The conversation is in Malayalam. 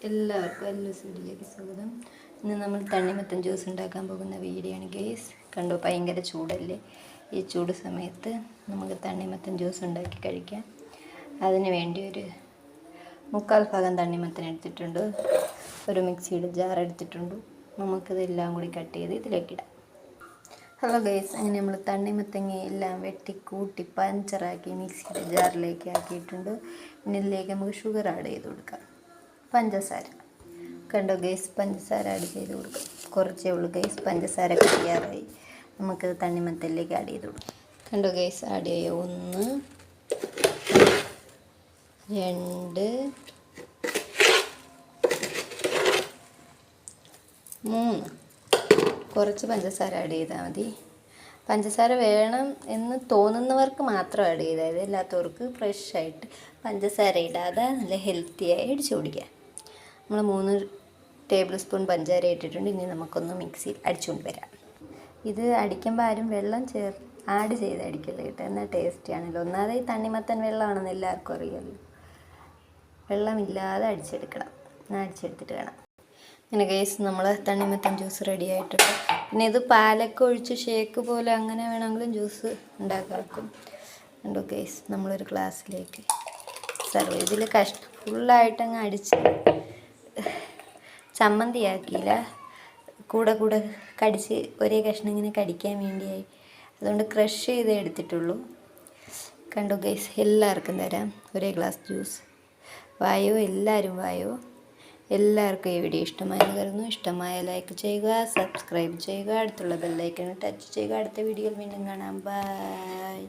എല്ലാവർക്കും വീഡിയോയിലേക്ക് സ്വാഗതം. ഇന്ന് നമ്മൾ തണ്ണിമത്തൻ ജ്യൂസ് ഉണ്ടാക്കാൻ പോകുന്ന വീഡിയോ ആണ് ഗൈസ്. കണ്ടോ, ഭയങ്കര ചൂടല്ലേ? ഈ ചൂട് സമയത്ത് നമുക്ക് തണ്ണിമത്തൻ ജ്യൂസ് ഉണ്ടാക്കി കഴിക്കാം. അതിന് വേണ്ടി ഒരു 3/4 ഭാഗം തണ്ണിമത്തൻ എടുത്തിട്ടുണ്ട്, ഒരു മിക്സിയുടെ ജാർ എടുത്തിട്ടുണ്ട്. നമുക്കിതെല്ലാം കൂടി കട്ട് ചെയ്ത് ഇതിലേക്കിടാം. ഹലോ ഗൈസ്, അങ്ങനെ നമ്മൾ തണ്ണിമത്തങ്ങ എല്ലാം വെട്ടിക്കൂട്ടി പഞ്ചറാക്കി മിക്സിയുടെ ജാറിലേക്ക് ആക്കിയിട്ടുണ്ട്. ഇനി ഇതിലേക്ക് നമുക്ക് ഷുഗർ ആഡ് ചെയ്ത് കൊടുക്കാം. പഞ്ചസാര കണ്ടോ ഗൈസ്, പഞ്ചസാര ആഡ് ചെയ്ത് കൊടുക്കാം. കുറച്ചേ ഉള്ളൂ ഗൈസ്, പഞ്ചസാര കഴിയാറായി. നമുക്കത് തണ്ണിമത്തനിലേക്ക് ആഡ് ചെയ്ത് കൊടുക്കാം. കണ്ടോ ഗൈസ്, ആഡ് ചെയ്യുക. 1 2 3. കുറച്ച് പഞ്ചസാര ആഡ് ചെയ്താൽ മതി. പഞ്ചസാര വേണം എന്ന് തോന്നുന്നവർക്ക് മാത്രം ആഡ് ചെയ്താൽ മതി, അല്ലാത്തവർക്ക് ഫ്രഷായിട്ട് പഞ്ചസാര ഇടാതെ നല്ല ഹെൽത്തിയായി അടിച്ചു കുടിക്കുക. നമ്മൾ 3 ടേബിൾ സ്പൂൺ പഞ്ചസാര ഇട്ടിട്ടുണ്ട്. ഇനി നമുക്കൊന്ന് മിക്സിയിൽ അടിച്ചുകൊണ്ട് വരാം. ഇത് അടിക്കുമ്പോൾ ആരും വെള്ളം ആഡ് ചെയ്ത് അടിക്കില്ല കേട്ടോ, എന്നാൽ ടേസ്റ്റിയാണല്ലോ. ഒന്നാമത് ഈ തണ്ണിമത്തൻ വെള്ളമാണെന്ന് എല്ലാവർക്കും അറിയാമല്ലോ. വെള്ളമില്ലാതെ അടിച്ചെടുക്കണം. അടിച്ചെടുത്തിട്ട് വേണം. അങ്ങനെ ഗൈസ്, നമ്മൾ തണ്ണിമത്തൻ ജ്യൂസ് റെഡി ആയിട്ടുണ്ട്. പിന്നെ ഇത് പാലൊക്കെ ഒഴിച്ച് ഷേക്ക് പോലെ അങ്ങനെ വേണമെങ്കിലും ജ്യൂസ് ഉണ്ടാക്കാക്കും. കണ്ടോ ഗൈസ്, നമ്മളൊരു ഗ്ലാസ്സിലേക്ക് സെർവ് ചെയ്ത്. ഇതിൽ ഫുള്ളായിട്ടങ്ങ് അടിച്ച് ചമ്മന്തിയാക്കിയില്ല, കൂടെ കടിച്ച് ഒരേ കഷ്ണം ഇങ്ങനെ കടിക്കാൻ വേണ്ടിയായി. അതുകൊണ്ട് ക്രഷ് ചെയ്ത് എടുത്തിട്ടുള്ളൂ. കണ്ടോ ഗൈസ്, എല്ലാവർക്കും തരാം ഒരേ ഗ്ലാസ് ജ്യൂസ്. വായോ, എല്ലാവരും വായോ. എല്ലാവർക്കും ഈ വീഡിയോ ഇഷ്ടമായെന്ന് കരുതുന്നു. ഇഷ്ടമായ ലൈക്ക് ചെയ്യുക, സബ്സ്ക്രൈബ് ചെയ്യുക, അടുത്തുള്ള ബെല്ലൈക്കൺ ടച്ച് ചെയ്യുക. അടുത്ത വീഡിയോയിൽ വീണ്ടും കാണാം. ബൈ.